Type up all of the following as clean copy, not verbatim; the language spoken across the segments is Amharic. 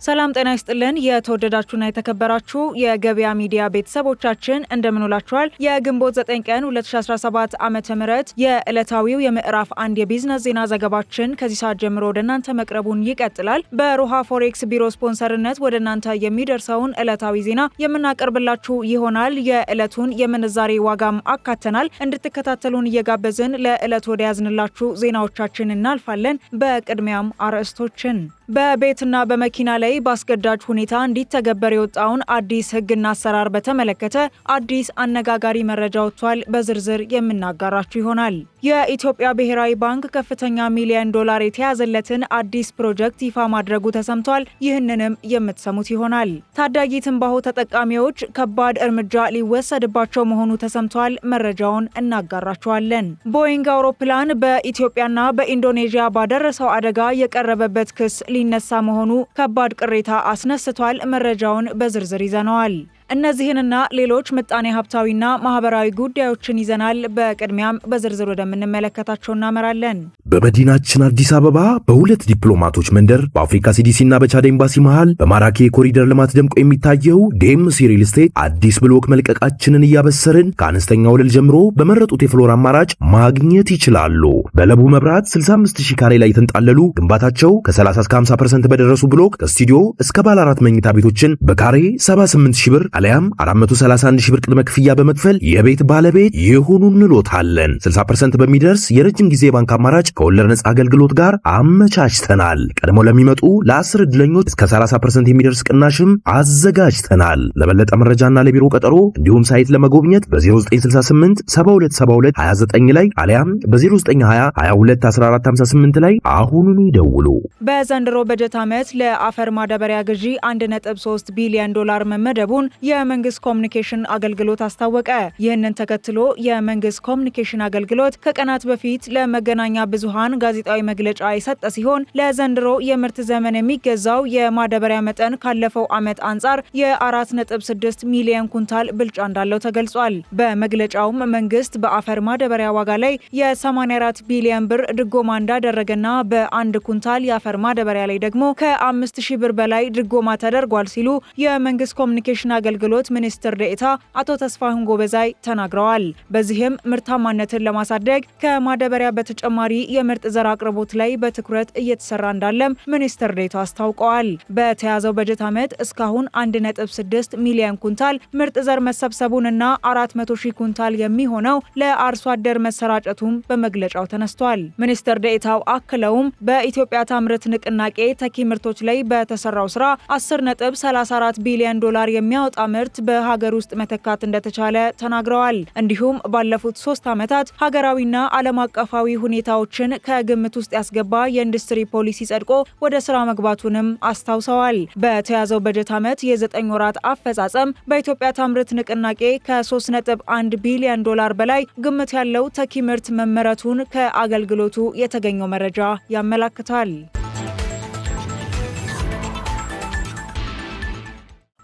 ሰላም ጤና ይስጥልን የተወደዳችሁና የተከበራችሁ የገበያ ሚዲያ ቤተሰቦቻችን እንደምንውላችኋል። የግንቦት 9 ቀን 2017 ዓመተ ምህረት የዕለታዊው የምዕራፍ 1 የቢዝነስ ዜና ዘገባችን ከዚህ ሰዓት ጀምሮ ወደ እናንተ መቅረቡን ይቀጥላል። በሮሃ ፎሬክስ ቢሮ ስፖንሰርነት ወደ እናንተ የሚደርሰውን ዕለታዊ ዜና የምናቀርብላችሁ ይሆናል። የዕለቱን የምንዛሬ ዋጋም አካተናል። እንድትከታተሉን እየጋበዝን ለዕለቱ ወደ ያዝንላችሁ ዜናዎቻችን እናልፋለን። በቅድሚያም አርዕስቶችን በቤትና በመኪና ላይ በአስገዳጅ ሁኔታ እንዲተገበር የወጣውን አዲስ ሕግና አሰራር በተመለከተ አዲስ አነጋጋሪ መረጃ ወጥቷል። በዝርዝር የምናጋራችሁ ይሆናል። የኢትዮጵያ ብሔራዊ ባንክ ከፍተኛ ሚሊዮን ዶላር የተያዘለትን አዲስ ፕሮጀክት ይፋ ማድረጉ ተሰምቷል። ይህንንም የምትሰሙት ይሆናል። ታዳጊ ትንባሆ ተጠቃሚዎች ከባድ እርምጃ ሊወሰድባቸው መሆኑ ተሰምቷል። መረጃውን እናጋራችኋለን። ቦይንግ አውሮፕላን በኢትዮጵያና በኢንዶኔዥያ ባደረሰው አደጋ የቀረበበት ክስ ሊነሳ መሆኑ ከባድ ቅሬታ አስነስቷል። መረጃውን በዝርዝር ይዘነዋል። እነዚህንና ሌሎች ምጣኔ ሀብታዊና ማህበራዊ ጉዳዮችን ይዘናል። በቅድሚያም በዝርዝር ወደምንመለከታቸው እናመራለን። በመዲናችን አዲስ አበባ በሁለት ዲፕሎማቶች መንደር በአፍሪካ ሲዲሲና በቻድ ኤምባሲ መሃል በማራኪ የኮሪደር ልማት ደምቆ የሚታየው ዴምሲ ሪል ስቴት አዲስ ብሎክ መልቀቃችንን እያበሰርን ከአነስተኛ ወለል ጀምሮ በመረጡት የፍሎር አማራጭ ማግኘት ይችላሉ። በለቡ መብራት 65000 ካሬ ላይ የተንጣለሉ ግንባታቸው ከ30 እስከ 50% በደረሱ ብሎክ ከስቱዲዮ እስከ ባለ 4 መኝታ ቤቶችን በካሬ 78000 ብር አሊያም 431,000 ብር ቅድመ ክፍያ በመክፈል የቤት ባለቤት ይሁኑ እንሎታለን። 60% በሚደርስ የረጅም ጊዜ ባንክ አማራጭ ከወለድ ነጻ አገልግሎት ጋር አመቻችተናል። ቀድሞ ለሚመጡ ለ10 ዕድለኞች እስከ 30% የሚደርስ ቅናሽም አዘጋጅተናል። ለበለጠ መረጃና ለቢሮ ቀጠሮ እንዲሁም ሳይት ለመጎብኘት በ0968 7272 29 ላይ አሊያም በ0920 22 1458 ላይ አሁኑኑ ይደውሉ። በዘንድሮ በጀት ዓመት ለአፈር ማዳበሪያ ግዢ 1.3 ቢሊዮን ዶላር መመደቡን የመንግስት ኮሚኒኬሽን አገልግሎት አስታወቀ። ይህንን ተከትሎ የመንግስት ኮሚኒኬሽን አገልግሎት ከቀናት በፊት ለመገናኛ ብዙሃን ጋዜጣዊ መግለጫ የሰጠ ሲሆን ለዘንድሮ የምርት ዘመን የሚገዛው የማዳበሪያ መጠን ካለፈው ዓመት አንጻር የ4.6 ሚሊዮን ኩንታል ብልጫ እንዳለው ተገልጿል። በመግለጫውም መንግስት በአፈር ማዳበሪያ ዋጋ ላይ የ84 ቢሊዮን ብር ድጎማ እንዳደረገና በአንድ ኩንታል የአፈር ማዳበሪያ ላይ ደግሞ ከ5000 ብር በላይ ድጎማ ተደርጓል ሲሉ የመንግስት ኮሚኒኬሽን አገልግሎት ሚኒስትር ዴኤታ አቶ ተስፋሁን ጎበዛይ ተናግረዋል። በዚህም ምርታማነትን ለማሳደግ ከማዳበሪያ በተጨማሪ የምርጥ ዘር አቅርቦት ላይ በትኩረት እየተሰራ እንዳለም ሚኒስትር ዴኤታው አስታውቀዋል። በተያዘው በጀት ዓመት እስካሁን 1.6 ሚሊዮን ኩንታል ምርጥ ዘር መሰብሰቡንና 400,000 ኩንታል የሚሆነው ለአርሶ አደር መሰራጨቱም በመግለጫው ተነስቷል። ሚኒስትር ዴኤታው አክለውም በኢትዮጵያ ታምርት ንቅናቄ ተኪ ምርቶች ላይ በተሰራው ስራ 10.34 ቢሊዮን ዶላር የሚያወጣ ምርት በሀገር ውስጥ መተካት እንደተቻለ ተናግረዋል። እንዲሁም ባለፉት 3 ዓመታት ሀገራዊና ዓለም አቀፋዊ ሁኔታዎችን ከግምት ውስጥ ያስገባ የኢንዱስትሪ ፖሊሲ ጸድቆ ወደ ስራ መግባቱንም አስታውሰዋል። በተያዘው በጀት ዓመት የ9 ወራት አፈጻጸም በኢትዮጵያ ታምርት ንቅናቄ ከ3.1 ቢሊዮን ዶላር በላይ ግምት ያለው ተኪ ምርት መመረቱን ከአገልግሎቱ የተገኘው መረጃ ያመላክታል።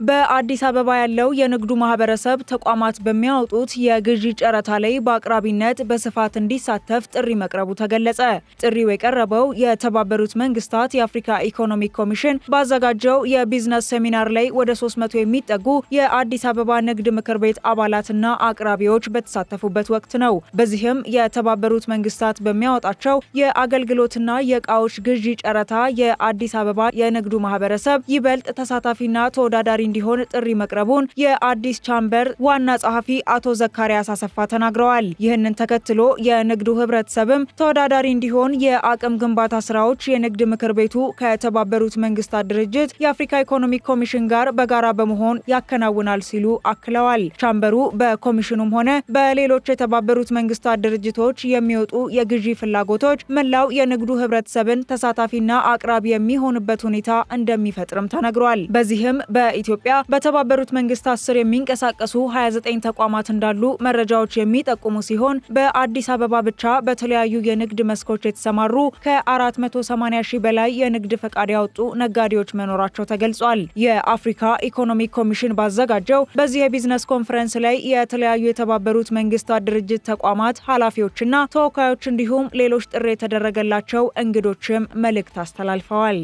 በአዲስ አበባ ያለው የንግዱ ማህበረሰብ ተቋማት በሚያወጡት የግዢ ጨረታ ላይ በአቅራቢነት በስፋት እንዲሳተፍ ጥሪ መቅረቡ ተገለጸ። ጥሪው የቀረበው የተባበሩት መንግስታት የአፍሪካ ኢኮኖሚክ ኮሚሽን ባዘጋጀው የቢዝነስ ሴሚናር ላይ ወደ 300 የሚጠጉ የአዲስ አበባ ንግድ ምክር ቤት አባላትና አቅራቢዎች በተሳተፉበት ወቅት ነው። በዚህም የተባበሩት መንግስታት በሚያወጣቸው የአገልግሎትና የእቃዎች ግዢ ጨረታ የአዲስ አበባ የንግዱ ማህበረሰብ ይበልጥ ተሳታፊና ተወዳዳሪ እንዲሆን ጥሪ መቅረቡን የአዲስ ቻምበር ዋና ጸሐፊ አቶ ዘካሪያስ አሰፋ ተናግረዋል። ይህንን ተከትሎ የንግዱ ህብረተሰብም ተወዳዳሪ እንዲሆን የአቅም ግንባታ ስራዎች የንግድ ምክር ቤቱ ከተባበሩት መንግስታት ድርጅት የአፍሪካ ኢኮኖሚክ ኮሚሽን ጋር በጋራ በመሆን ያከናውናል ሲሉ አክለዋል። ቻምበሩ በኮሚሽኑም ሆነ በሌሎች የተባበሩት መንግስታት ድርጅቶች የሚወጡ የግዢ ፍላጎቶች መላው የንግዱ ህብረተሰብን ተሳታፊና አቅራቢ የሚሆንበት ሁኔታ እንደሚፈጥርም ተነግሯል። በዚህም በኢትዮጵያ በተባበሩት መንግስታት ስር የሚንቀሳቀሱ 29 ተቋማት እንዳሉ መረጃዎች የሚጠቁሙ ሲሆን በአዲስ አበባ ብቻ በተለያዩ የንግድ መስኮች የተሰማሩ ከ480 ሺህ በላይ የንግድ ፈቃድ ያወጡ ነጋዴዎች መኖራቸው ተገልጿል። የአፍሪካ ኢኮኖሚክ ኮሚሽን ባዘጋጀው በዚህ የቢዝነስ ኮንፈረንስ ላይ የተለያዩ የተባበሩት መንግስታት ድርጅት ተቋማት ኃላፊዎችና ተወካዮች እንዲሁም ሌሎች ጥሪ የተደረገላቸው እንግዶችም መልእክት አስተላልፈዋል።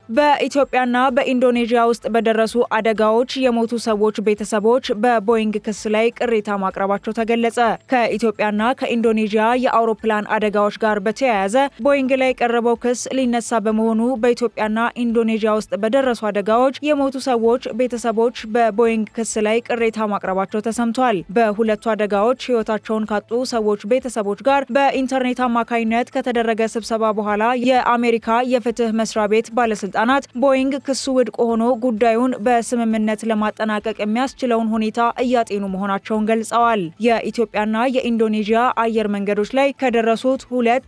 በኢትዮጵያና በኢንዶኔዥያ ውስጥ በደረሱ አደጋዎች የሞቱ ሰዎች ቤተሰቦች በቦይንግ ክስ ላይ ቅሬታ ማቅረባቸው ተገለጸ። ከኢትዮጵያና ከኢንዶኔዥያ የአውሮፕላን አደጋዎች ጋር በተያያዘ ቦይንግ ላይ የቀረበው ክስ ሊነሳ በመሆኑ በኢትዮጵያና ኢንዶኔዥያ ውስጥ በደረሱ አደጋዎች የሞቱ ሰዎች ቤተሰቦች በቦይንግ ክስ ላይ ቅሬታ ማቅረባቸው ተሰምቷል። በሁለቱ አደጋዎች ሕይወታቸውን ካጡ ሰዎች ቤተሰቦች ጋር በኢንተርኔት አማካኝነት ከተደረገ ስብሰባ በኋላ የአሜሪካ የፍትህ መስሪያ ቤት ባለስልጣናት ቦይንግ ክሱ ውድቅ ሆኖ ጉዳዩን በስምምነት ለማጠናቀቅ የሚያስችለውን ሁኔታ እያጤኑ መሆናቸውን ገልጸዋል። የኢትዮጵያና የኢንዶኔዥያ አየር መንገዶች ላይ ከደረሱት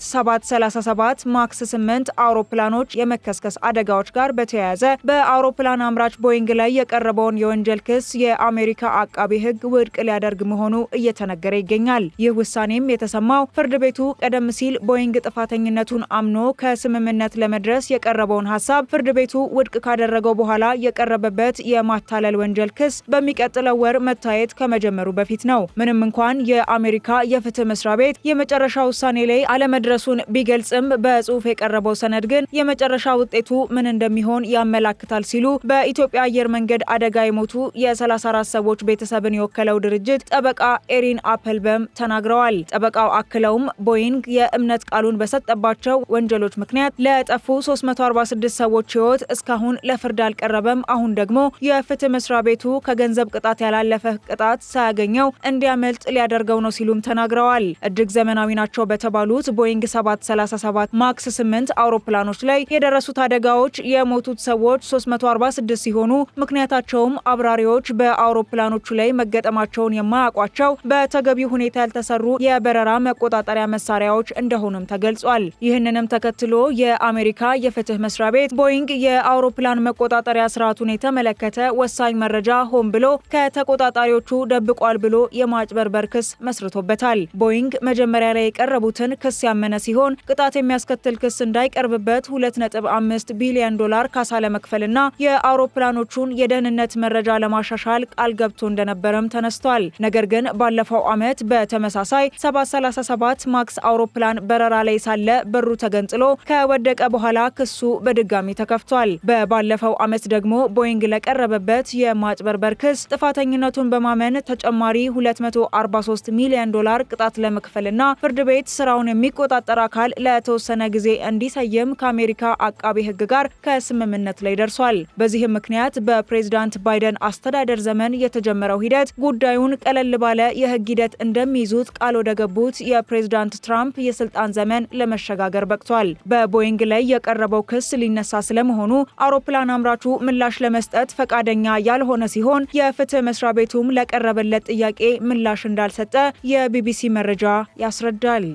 737 ማክስ 8 አውሮፕላኖች የመከስከስ አደጋዎች ጋር በተያያዘ በአውሮፕላን አምራች ቦይንግ ላይ የቀረበውን የወንጀል ክስ የአሜሪካ አቃቤ ሕግ ውድቅ ሊያደርግ መሆኑ እየተነገረ ይገኛል። ይህ ውሳኔም የተሰማው ፍርድ ቤቱ ቀደም ሲል ቦይንግ ጥፋተኝነቱን አምኖ ከስምምነት ለመድረስ የቀረበውን ሀሳብ ፍርድ ቤቱ ውድቅ ካደረገው በኋላ የቀረበበት የማታለል ወንጀል ክስ በሚቀጥለው ወር መታየት ከመጀመሩ በፊት ነው። ምንም እንኳን የአሜሪካ የፍትህ መስሪያ ቤት የመጨረሻ ውሳኔ ላይ አለመድረሱን ቢገልጽም በጽሁፍ የቀረበው ሰነድ ግን የመጨረሻ ውጤቱ ምን እንደሚሆን ያመላክታል ሲሉ በኢትዮጵያ አየር መንገድ አደጋ የሞቱ የ34 ሰዎች ቤተሰብን የወከለው ድርጅት ጠበቃ ኤሪን አፕልበም ተናግረዋል። ጠበቃው አክለውም ቦይንግ የእምነት ቃሉን በሰጠባቸው ወንጀሎች ምክንያት ለጠፉ 346 ሰዎች ህይወት እስካሁን ለፍርድ አልቀረበም። አሁን ደግሞ የፍትህ መስሪያ ቤቱ ከገንዘብ ቅጣት ያላለፈ ቅጣት ሳያገኘው እንዲያመልጥ ሊያደርገው ነው ሲሉም ተናግረዋል። እጅግ ዘመናዊ ናቸው በተባሉት ቦይንግ 737 ማክስ 8 አውሮፕላኖች ላይ የደረሱት አደጋዎች የሞቱት ሰዎች 346 ሲሆኑ ምክንያታቸውም አብራሪዎች በአውሮፕላኖቹ ላይ መገጠማቸውን የማያውቋቸው በተገቢው ሁኔታ ያልተሰሩ የበረራ መቆጣጠሪያ መሳሪያዎች እንደሆኑም ተገልጿል። ይህንንም ተከትሎ የአሜሪካ የፍትህ መስሪያ ቤት ቦይንግ የአውሮፕላን መቆጣጠሪያ ስርዓቱን የተመለከተ ወሳኝ መረጃ ሆን ብሎ ከተቆጣጣሪዎቹ ደብቋል ብሎ የማጭበርበር ክስ መስርቶበታል። ቦይንግ መጀመሪያ ላይ የቀረቡትን ክስ ያመነ ሲሆን ቅጣት የሚያስከትል ክስ እንዳይቀርብበት 2.5 ቢሊዮን ዶላር ካሳ ለመክፈልና የአውሮፕላኖቹን የደህንነት መረጃ ለማሻሻል ቃል ገብቶ እንደነበረም ተነስቷል። ነገር ግን ባለፈው ዓመት በተመሳሳይ 737 ማክስ አውሮፕላን በረራ ላይ ሳለ በሩ ተገንጥሎ ከወደቀ በኋላ ክሱ በድጋሚ ተከፍቷል። በባለፈው ዓመት ደግሞ ቦይንግ ለቀረበበት የማጭበርበር ክስ ጥፋተኝነቱን በማመን ተጨማሪ 243 ሚሊዮን ዶላር ቅጣት ለመክፈልና ፍርድ ቤት ስራውን የሚቆጣጠር አካል ለተወሰነ ጊዜ እንዲሰየም ከአሜሪካ አቃቤ ሕግ ጋር ከስምምነት ላይ ደርሷል። በዚህም ምክንያት በፕሬዝዳንት ባይደን አስተዳደር ዘመን የተጀመረው ሂደት ጉዳዩን ቀለል ባለ የሕግ ሂደት እንደሚይዙት ቃል ወደ ገቡት የፕሬዝዳንት ትራምፕ የስልጣን ዘመን ለመሸጋገር በቅቷል። በቦይንግ ላይ የቀረበው ክስ ሊነሳ ስለመሆኑ አውሮፕላን አምራቹ ምላሽ ለመስጠት ፈቃደኛ ያልሆነ ሲሆን የፍትህ መስሪያ ቤቱም ለቀረበለት ጥያቄ ምላሽ እንዳልሰጠ የቢቢሲ መረጃ ያስረዳል።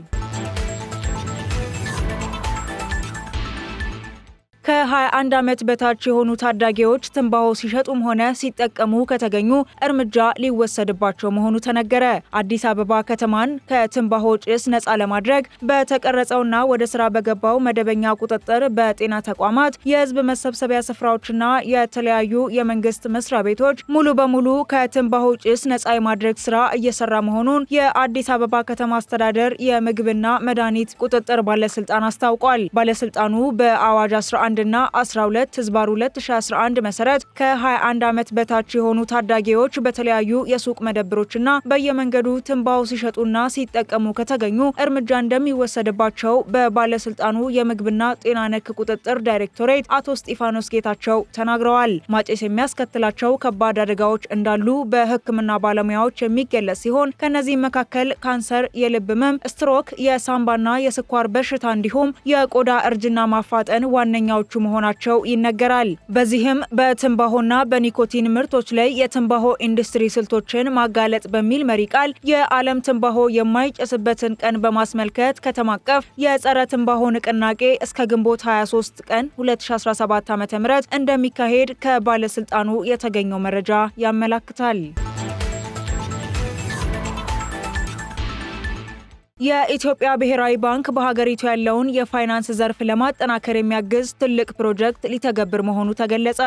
ከ21 ዓመት በታች የሆኑ ታዳጊዎች ትንባሆ ሲሸጡም ሆነ ሲጠቀሙ ከተገኙ እርምጃ ሊወሰድባቸው መሆኑ ተነገረ። አዲስ አበባ ከተማን ከትንባሆ ጭስ ነፃ ለማድረግ በተቀረጸውና ወደ ስራ በገባው መደበኛ ቁጥጥር በጤና ተቋማት፣ የህዝብ መሰብሰቢያ ስፍራዎችና የተለያዩ የመንግስት መስሪያ ቤቶች ሙሉ በሙሉ ከትንባሆ ጭስ ነፃ የማድረግ ስራ እየሰራ መሆኑን የአዲስ አበባ ከተማ አስተዳደር የምግብና መድኃኒት ቁጥጥር ባለስልጣን አስታውቋል። ባለስልጣኑ በአዋጅ 11 እና 12 ህዝባር 2011 መሰረት ከ21 ዓመት በታች የሆኑ ታዳጊዎች በተለያዩ የሱቅ መደብሮችና በየመንገዱ ትንባሆ ሲሸጡና ሲጠቀሙ ከተገኙ እርምጃ እንደሚወሰድባቸው በባለስልጣኑ የምግብና ጤና ነክ ቁጥጥር ዳይሬክቶሬት አቶ እስጢፋኖስ ጌታቸው ተናግረዋል። ማጨስ የሚያስከትላቸው ከባድ አደጋዎች እንዳሉ በሕክምና ባለሙያዎች የሚገለጽ ሲሆን ከነዚህም መካከል ካንሰር፣ የልብ ህመም፣ ስትሮክ፣ የሳምባና የስኳር በሽታ እንዲሁም የቆዳ እርጅና ማፋጠን ዋነኛው መሆናቸው ይነገራል። በዚህም በትንባሆና በኒኮቲን ምርቶች ላይ የትንባሆ ኢንዱስትሪ ስልቶችን ማጋለጥ በሚል መሪ ቃል የዓለም ትንባሆ የማይጨስበትን ቀን በማስመልከት ከተማ አቀፍ የጸረ ትንባሆ ንቅናቄ እስከ ግንቦት 23 ቀን 2017 ዓ.ም እንደሚካሄድ ከባለስልጣኑ የተገኘው መረጃ ያመላክታል። የኢትዮጵያ ብሔራዊ ባንክ በሀገሪቱ ያለውን የፋይናንስ ዘርፍ ለማጠናከር የሚያግዝ ትልቅ ፕሮጀክት ሊተገብር መሆኑ ተገለጸ።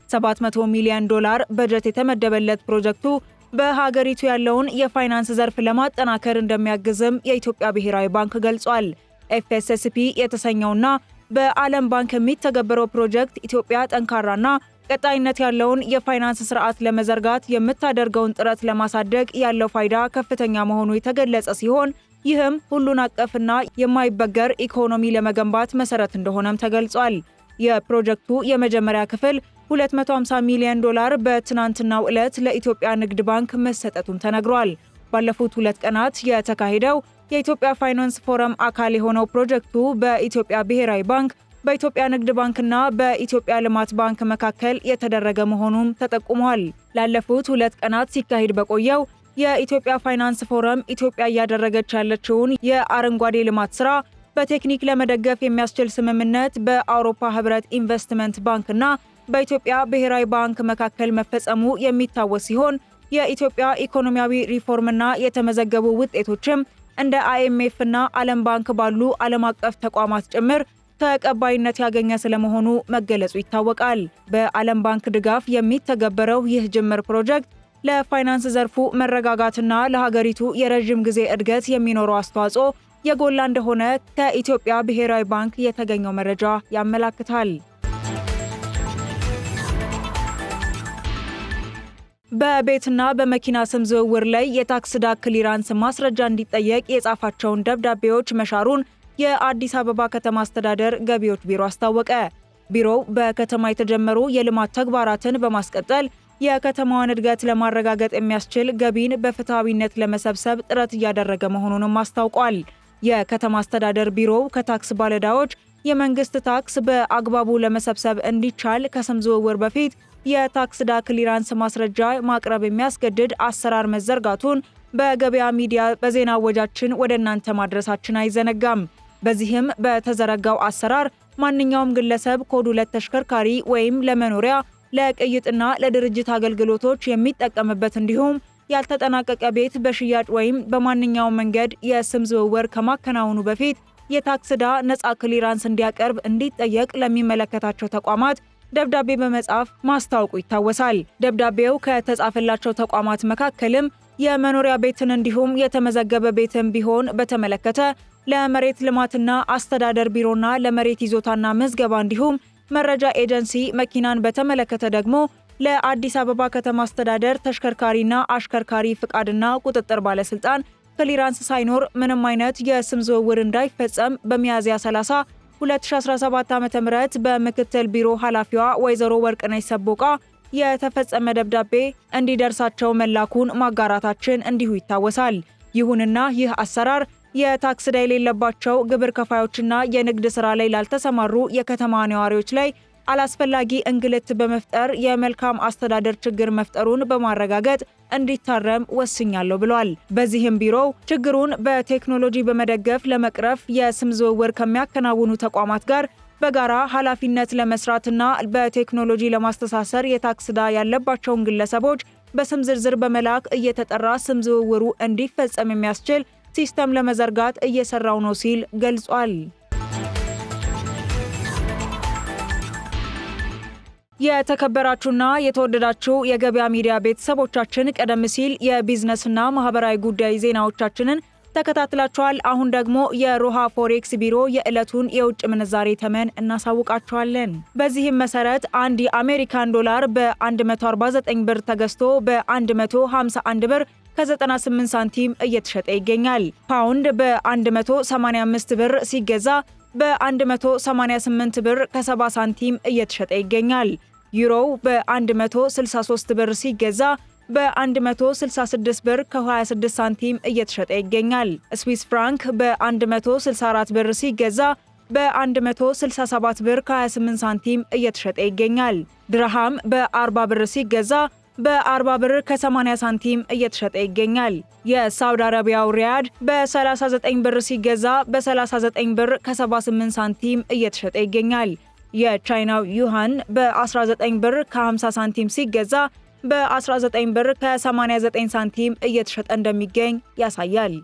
700 ሚሊዮን ዶላር በጀት የተመደበለት ፕሮጀክቱ በሀገሪቱ ያለውን የፋይናንስ ዘርፍ ለማጠናከር እንደሚያግዝም የኢትዮጵያ ብሔራዊ ባንክ ገልጿል። ኤፍኤስኤስፒ የተሰኘውና በዓለም ባንክ የሚተገበረው ፕሮጀክት ኢትዮጵያ ጠንካራና ቀጣይነት ያለውን የፋይናንስ ስርዓት ለመዘርጋት የምታደርገውን ጥረት ለማሳደግ ያለው ፋይዳ ከፍተኛ መሆኑ የተገለጸ ሲሆን ይህም ሁሉን አቀፍና የማይበገር ኢኮኖሚ ለመገንባት መሰረት እንደሆነም ተገልጿል። የፕሮጀክቱ የመጀመሪያ ክፍል $250 ሚሊዮን በትናንትናው ዕለት ለኢትዮጵያ ንግድ ባንክ መሰጠቱም ተነግሯል። ባለፉት 2 ቀናት የተካሄደው የኢትዮጵያ ፋይናንስ ፎረም አካል የሆነው ፕሮጀክቱ በኢትዮጵያ ብሔራዊ ባንክ፣ በኢትዮጵያ ንግድ ባንክና በኢትዮጵያ ልማት ባንክ መካከል የተደረገ መሆኑም ተጠቁሟል። ላለፉት 2 ቀናት ሲካሄድ በቆየው የኢትዮጵያ ፋይናንስ ፎረም ኢትዮጵያ እያደረገች ያለችውን የአረንጓዴ ልማት ስራ በቴክኒክ ለመደገፍ የሚያስችል ስምምነት በአውሮፓ ህብረት ኢንቨስትመንት ባንክና በኢትዮጵያ ብሔራዊ ባንክ መካከል መፈጸሙ የሚታወስ ሲሆን የኢትዮጵያ ኢኮኖሚያዊ ሪፎርምና የተመዘገቡ ውጤቶችም እንደ IMF እና ዓለም ባንክ ባሉ ዓለም አቀፍ ተቋማት ጭምር ተቀባይነት ያገኘ ስለመሆኑ መገለጹ ይታወቃል። በዓለም ባንክ ድጋፍ የሚተገበረው ይህ ጅምር ፕሮጀክት ለፋይናንስ ዘርፉ መረጋጋትና ለሀገሪቱ የረዥም ጊዜ እድገት የሚኖረው አስተዋጽኦ የጎላ እንደሆነ ከኢትዮጵያ ብሔራዊ ባንክ የተገኘው መረጃ ያመላክታል። በቤትና በመኪና ስም ዝውውር ላይ የታክስ ዕዳ ክሊራንስ ማስረጃ እንዲጠየቅ የጻፋቸውን ደብዳቤዎች መሻሩን የአዲስ አበባ ከተማ አስተዳደር ገቢዎች ቢሮ አስታወቀ። ቢሮው በከተማ የተጀመሩ የልማት ተግባራትን በማስቀጠል የከተማዋን እድገት ለማረጋገጥ የሚያስችል ገቢን በፍትሐዊነት ለመሰብሰብ ጥረት እያደረገ መሆኑንም አስታውቋል። የከተማ አስተዳደር ቢሮው ከታክስ ባለዕዳዎች የመንግስት ታክስ በአግባቡ ለመሰብሰብ እንዲቻል ከስም ዝውውር በፊት የታክስ ዕዳ ክሊራንስ ማስረጃ ማቅረብ የሚያስገድድ አሰራር መዘርጋቱን በገበያ ሚዲያ በዜና ወጃችን ወደ እናንተ ማድረሳችን አይዘነጋም። በዚህም በተዘረጋው አሰራር ማንኛውም ግለሰብ ኮድ 2 ተሽከርካሪ ወይም ለመኖሪያ፣ ለቅይጥና ለድርጅት አገልግሎቶች የሚጠቀምበት እንዲሁም ያልተጠናቀቀ ቤት በሽያጭ ወይም በማንኛውም መንገድ የስም ዝውውር ከማከናወኑ በፊት የታክስ ዕዳ ነፃ ክሊራንስ እንዲያቀርብ እንዲጠየቅ ለሚመለከታቸው ተቋማት ደብዳቤ በመጻፍ ማስታወቁ ይታወሳል። ደብዳቤው ከተጻፈላቸው ተቋማት መካከልም የመኖሪያ ቤትን እንዲሁም የተመዘገበ ቤትን ቢሆን በተመለከተ ለመሬት ልማትና አስተዳደር ቢሮና ለመሬት ይዞታና ምዝገባ እንዲሁም መረጃ ኤጀንሲ፣ መኪናን በተመለከተ ደግሞ ለአዲስ አበባ ከተማ አስተዳደር ተሽከርካሪና አሽከርካሪ ፍቃድና ቁጥጥር ባለስልጣን ክሊራንስ ሳይኖር ምንም አይነት የስም ዝውውር እንዳይፈጸም በሚያዝያ 30 2017 ዓ.ም በምክትል ቢሮ ኃላፊዋ ወይዘሮ ወርቅነሽ ሰቦቃ የተፈጸመ ደብዳቤ እንዲደርሳቸው መላኩን ማጋራታችን እንዲሁ ይታወሳል። ይሁንና ይህ አሰራር የታክስ ዕዳ የሌለባቸው ግብር ከፋዮችና የንግድ ሥራ ላይ ላልተሰማሩ የከተማ ነዋሪዎች ላይ አላስፈላጊ እንግልት በመፍጠር የመልካም አስተዳደር ችግር መፍጠሩን በማረጋገጥ እንዲታረም ወስኛለሁ ብሏል። በዚህም ቢሮው ችግሩን በቴክኖሎጂ በመደገፍ ለመቅረፍ የስም ዝውውር ከሚያከናውኑ ተቋማት ጋር በጋራ ኃላፊነት ለመስራትና በቴክኖሎጂ ለማስተሳሰር የታክስ ዕዳ ያለባቸውን ግለሰቦች በስም ዝርዝር በመላክ እየተጠራ ስም ዝውውሩ እንዲፈጸም የሚያስችል ሲስተም ለመዘርጋት እየሰራው ነው ሲል ገልጿል። የተከበራችሁና የተወደዳችሁ የገበያ ሚዲያ ቤተሰቦቻችን ቀደም ሲል የቢዝነስና ማህበራዊ ጉዳይ ዜናዎቻችንን ተከታትላችኋል። አሁን ደግሞ የሮሃ ፎሬክስ ቢሮ የዕለቱን የውጭ ምንዛሬ ተመን እናሳውቃችኋለን። በዚህም መሰረት አንድ የአሜሪካን ዶላር በ149 ብር ተገዝቶ በ151 ብር ከ98 ሳንቲም እየተሸጠ ይገኛል። ፓውንድ በ185 ብር ሲገዛ በ188 ብር ከ70 ሳንቲም እየተሸጠ ይገኛል። ዩሮው በ163 ብር ሲገዛ በ166 ብር ከ26 ሳንቲም እየተሸጠ ይገኛል። ስዊስ ፍራንክ በ164 ብር ሲገዛ በ167 ብር ከ28 ሳንቲም እየተሸጠ ይገኛል። ድርሃም በ40 ብር ሲገዛ በ40 ብር ከ80 ሳንቲም እየተሸጠ ይገኛል። የሳውዲ አረቢያው ሪያድ በ39 ብር ሲገዛ በ39 ብር ከ78 ሳንቲም እየተሸጠ ይገኛል። የቻይናው ዩሃን በ19 ብር ከ50 ሳንቲም ሲገዛ በ19 ብር ከ89 ሳንቲም እየተሸጠ እንደሚገኝ ያሳያል።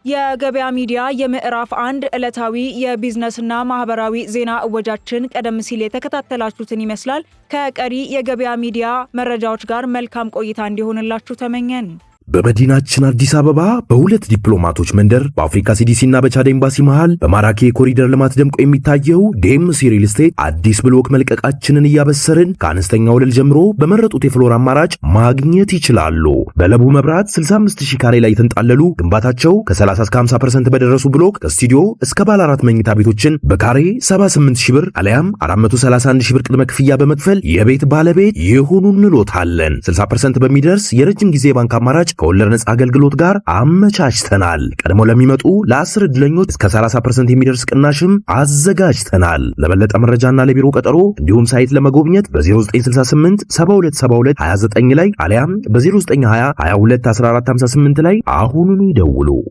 የገበያ ሚዲያ የምዕራፍ 1 ዕለታዊ የቢዝነስና ማህበራዊ ዜና እወጃችን ቀደም ሲል የተከታተላችሁትን ይመስላል። ከቀሪ የገበያ ሚዲያ መረጃዎች ጋር መልካም ቆይታ እንዲሆንላችሁ ተመኘን። በመዲናችን አዲስ አበባ በሁለት ዲፕሎማቶች መንደር በአፍሪካ ሲዲሲና በቻድ ኤምባሲ መሃል በማራኪ የኮሪደር ልማት ደምቆ የሚታየው ዴምሲ ሪል ስቴት አዲስ ብሎክ መልቀቃችንን እያበሰርን ከአነስተኛ ወለል ጀምሮ በመረጡት የፍሎር አማራጭ ማግኘት ይችላሉ። በለቡ መብራት 65000 ካሬ ላይ የተንጣለሉ ግንባታቸው ከ30 እስከ 50% በደረሱ ብሎክ ከስቱዲዮ እስከ ባለ 4 መኝታ ቤቶችን በካሬ 78000 ብር አለያም 431000 ብር ቅድመ ክፍያ በመክፈል የቤት ባለቤት ይሁኑ እንሎታለን። 60% በሚደርስ የረጅም ጊዜ ባንክ አማራጭ ከወለድ ነጻ አገልግሎት ጋር አመቻችተናል። ቀድሞ ለሚመጡ ለ10 ዕድለኞች እስከ 30% የሚደርስ ቅናሽም አዘጋጅተናል። ለበለጠ መረጃና ለቢሮ ቀጠሮ እንዲሁም ሳይት ለመጎብኘት በ0968 7272 29 ላይ አሊያም በ0920 22 1458 ላይ አሁኑኑ ይደውሉ።